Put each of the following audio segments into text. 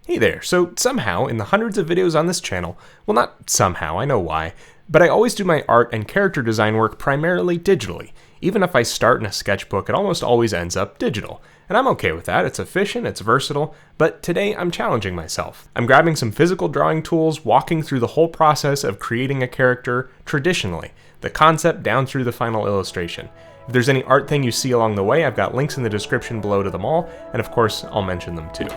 Hey there, so somehow in the hundreds of videos on this channel, well not somehow, I know why, but I always do my art and character design work primarily digitally. Even if I start in a sketchbook, it almost always ends up digital. And I'm okay with that, it's efficient, it's versatile, but today I'm challenging myself. I'm grabbing some physical drawing tools, walking through the whole process of creating a character traditionally, the concept down through the final illustration. If there's any art thing you see along the way, I've got links in the description below to them all, and of course, I'll mention them too.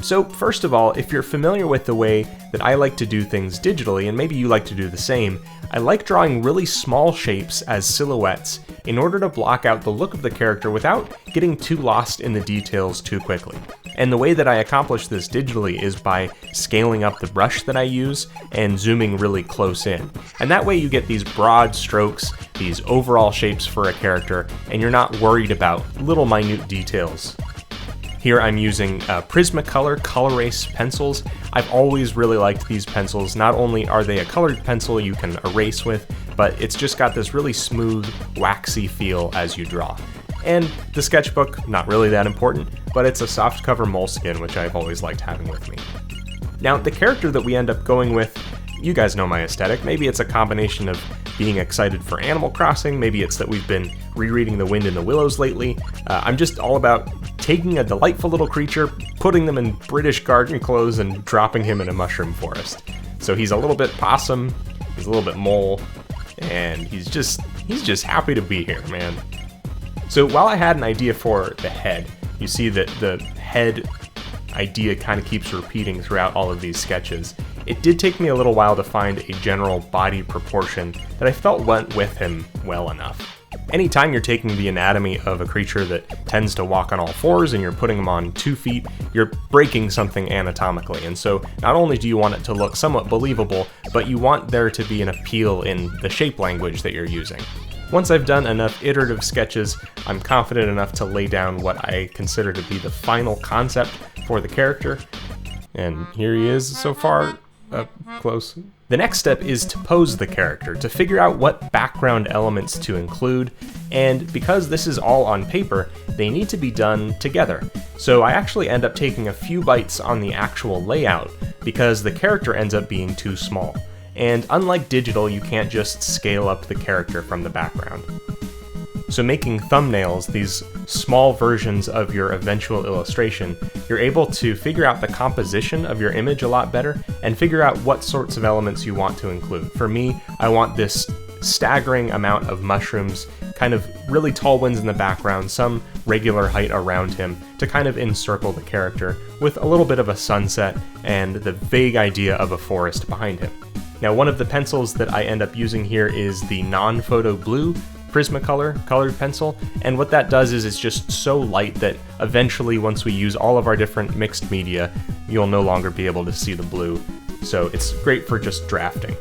So first of all, if you're familiar with the way that I like to do things digitally, and maybe you like to do the same, I like drawing really small shapes as silhouettes in order to block out the look of the character without getting too lost in the details too quickly. And the way that I accomplish this digitally is by scaling up the brush that I use and zooming really close in. And that way you get these broad strokes, these overall shapes for a character, and you're not worried about little minute details. Here I'm using Prismacolor Colorase pencils. I've always really liked these pencils. Not only are they a colored pencil you can erase with, but it's just got this really smooth, waxy feel as you draw. And the sketchbook, not really that important, but it's a softcover Moleskine, which I've always liked having with me. Now, the character that we end up going with, you guys know my aesthetic. Maybe it's a combination of being excited for Animal Crossing, maybe it's that we've been rereading The Wind in the Willows lately. I'm just all about taking a delightful little creature, putting them in British garden clothes, and dropping him in a mushroom forest. So he's a little bit possum, he's a little bit mole, and he's just happy to be here, man. So while I had an idea for the head, you see that the head idea kind of keeps repeating throughout all of these sketches. It did take me a little while to find a general body proportion that I felt went with him well enough. Anytime you're taking the anatomy of a creature that tends to walk on all fours and you're putting them on 2 feet, you're breaking something anatomically. And so not only do you want it to look somewhat believable, but you want there to be an appeal in the shape language that you're using. Once I've done enough iterative sketches, I'm confident enough to lay down what I consider to be the final concept for the character. And here he is so far, up close. The next step is to pose the character, to figure out what background elements to include, and because this is all on paper, they need to be done together. So I actually end up taking a few bites on the actual layout, because the character ends up being too small. And unlike digital, you can't just scale up the character from the background. So making thumbnails, these small versions of your eventual illustration, you're able to figure out the composition of your image a lot better and figure out what sorts of elements you want to include. For me, I want this staggering amount of mushrooms, kind of really tall ones in the background, some regular height around him to kind of encircle the character with a little bit of a sunset and the vague idea of a forest behind him. Now, one of the pencils that I end up using here is the non-photo blue Prismacolor colored pencil, and what that does is it's just so light that eventually once we use all of our different mixed media, you'll no longer be able to see the blue, so it's great for just drafting.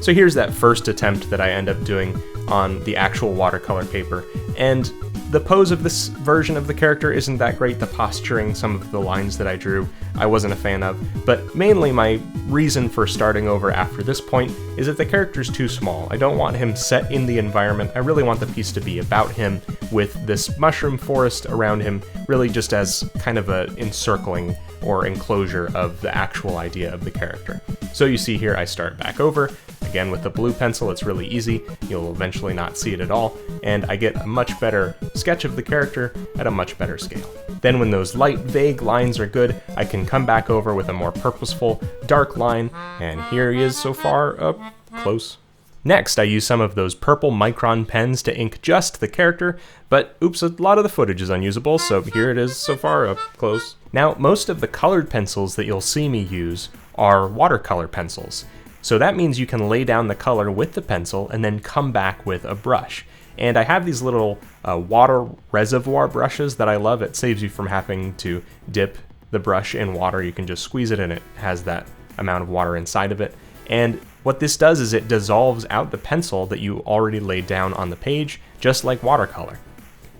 So here's that first attempt that I end up doing on the actual watercolor paper, and the pose of this version of the character isn't that great. The posturing, some of the lines that I drew, I wasn't a fan of, but mainly my reason for starting over after this point is that the character's too small. I don't want him set in the environment. I really want the piece to be about him with this mushroom forest around him, really just as kind of a encircling or enclosure of the actual idea of the character. So you see here I start back over. Again, with the blue pencil, it's really easy. You'll eventually not see it at all, and I get a much better sketch of the character at a much better scale. Then when those light, vague lines are good, I can come back over with a more purposeful, dark line, and here he is so far up close. Next, I use some of those purple Micron pens to ink just the character, but oops, a lot of the footage is unusable, so here it is so far up close. Now, most of the colored pencils that you'll see me use are watercolor pencils. So that means you can lay down the color with the pencil and then come back with a brush. And I have these little water reservoir brushes that I love. It saves you from having to dip the brush in water. You can just squeeze it and it has that amount of water inside of it. And what this does is it dissolves out the pencil that you already laid down on the page, just like watercolor.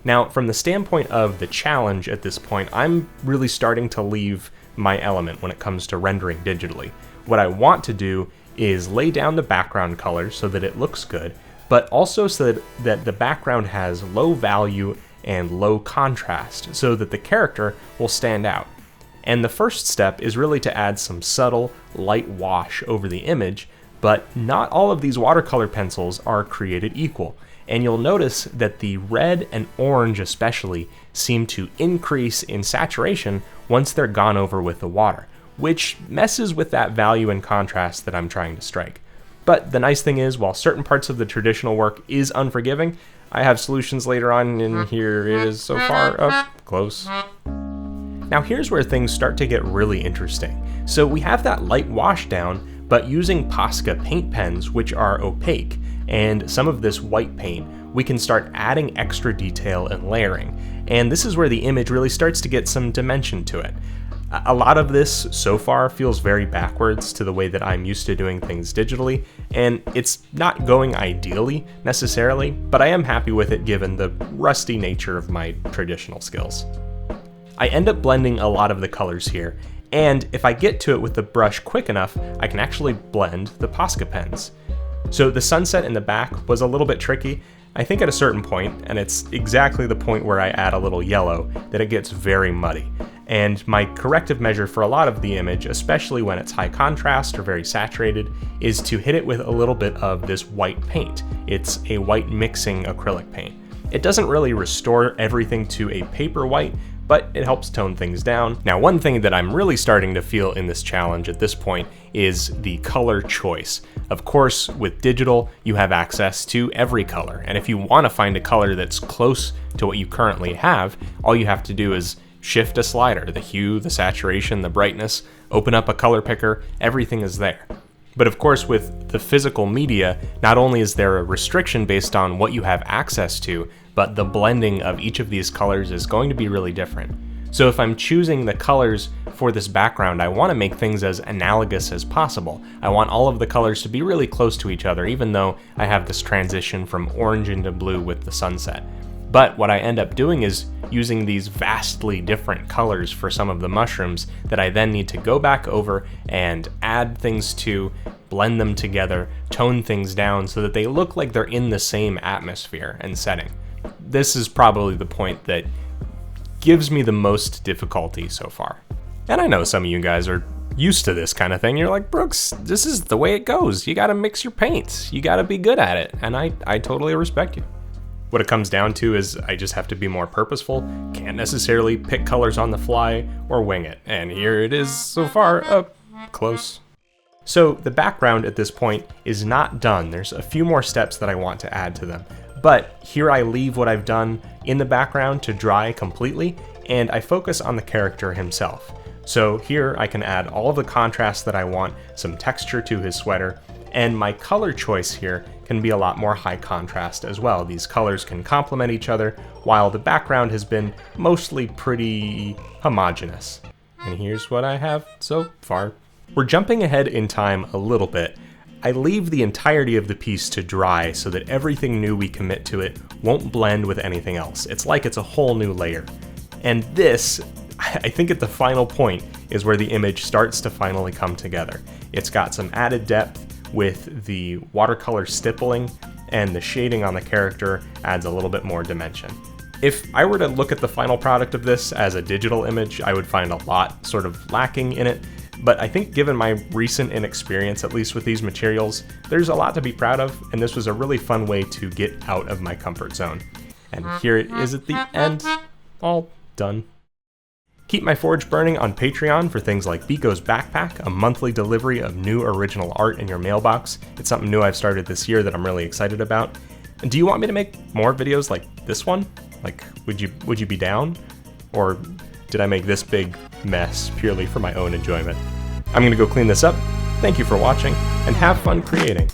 Now, from the standpoint of the challenge at this point, I'm really starting to leave my element when it comes to rendering digitally. What I want to do is lay down the background color so that it looks good, but also so that the background has low value and low contrast so that the character will stand out. And the first step is really to add some subtle light wash over the image, but not all of these watercolor pencils are created equal. And you'll notice that the red and orange especially seem to increase in saturation once they're gone over with the water, which messes with that value and contrast that I'm trying to strike. But the nice thing is, while certain parts of the traditional work is unforgiving, I have solutions later on, and here it is so far up close. Now here's where things start to get really interesting. So we have that light wash down, but using Posca paint pens, which are opaque, and some of this white paint, we can start adding extra detail and layering. And this is where the image really starts to get some dimension to it. A lot of this so far feels very backwards to the way that I'm used to doing things digitally, and it's not going ideally necessarily, but I am happy with it given the rusty nature of my traditional skills. I end up blending a lot of the colors here, and if I get to it with the brush quick enough, I can actually blend the Posca pens. So the sunset in the back was a little bit tricky, I think at a certain point, and it's exactly the point where I add a little yellow, that it gets very muddy. And my corrective measure for a lot of the image, especially when it's high contrast or very saturated, is to hit it with a little bit of this white paint. It's a white mixing acrylic paint. It doesn't really restore everything to a paper white, but it helps tone things down. Now, one thing that I'm really starting to feel in this challenge at this point is the color choice. Of course, with digital, you have access to every color, and if you want to find a color that's close to what you currently have, all you have to do is shift a slider, the hue, the saturation, the brightness, open up a color picker, everything is there. But of course, with the physical media, not only is there a restriction based on what you have access to, but the blending of each of these colors is going to be really different. So if I'm choosing the colors for this background, I want to make things as analogous as possible. I want all of the colors to be really close to each other, even though I have this transition from orange into blue with the sunset. But what I end up doing is using these vastly different colors for some of the mushrooms that I then need to go back over and add things to, blend them together, tone things down so that they look like they're in the same atmosphere and setting. This is probably the point that gives me the most difficulty so far. And I know some of you guys are used to this kind of thing. You're like, Brooks, this is the way it goes. You gotta mix your paints. You gotta be good at it. And I totally respect you. What it comes down to is I just have to be more purposeful, can't necessarily pick colors on the fly or wing it, and here it is so far up close. So the background at this point is not done. There's a few more steps that I want to add to them, but here I leave what I've done in the background to dry completely, and I focus on the character himself. So here I can add all of the contrast that I want, some texture to his sweater, and my color choice here can be a lot more high contrast as well. These colors can complement each other, while the background has been mostly pretty homogeneous. And here's what I have so far. We're jumping ahead in time a little bit. I leave the entirety of the piece to dry so that everything new we commit to it won't blend with anything else. It's like it's a whole new layer. And this, I think at the final point, is where the image starts to finally come together. It's got some added depth with the watercolor stippling, and the shading on the character adds a little bit more dimension. If I were to look at the final product of this as a digital image, I would find a lot sort of lacking in it, but I think given my recent inexperience, at least with these materials, there's a lot to be proud of, and this was a really fun way to get out of my comfort zone. And here it is at the end, all done. Keep my forge burning on Patreon for things like Biko's Backpack, a monthly delivery of new original art in your mailbox. It's something new I've started this year that I'm really excited about. And do you want me to make more videos like this one? Like, would you be down? Or did I make this big mess purely for my own enjoyment? I'm gonna go clean this up. Thank you for watching, and have fun creating.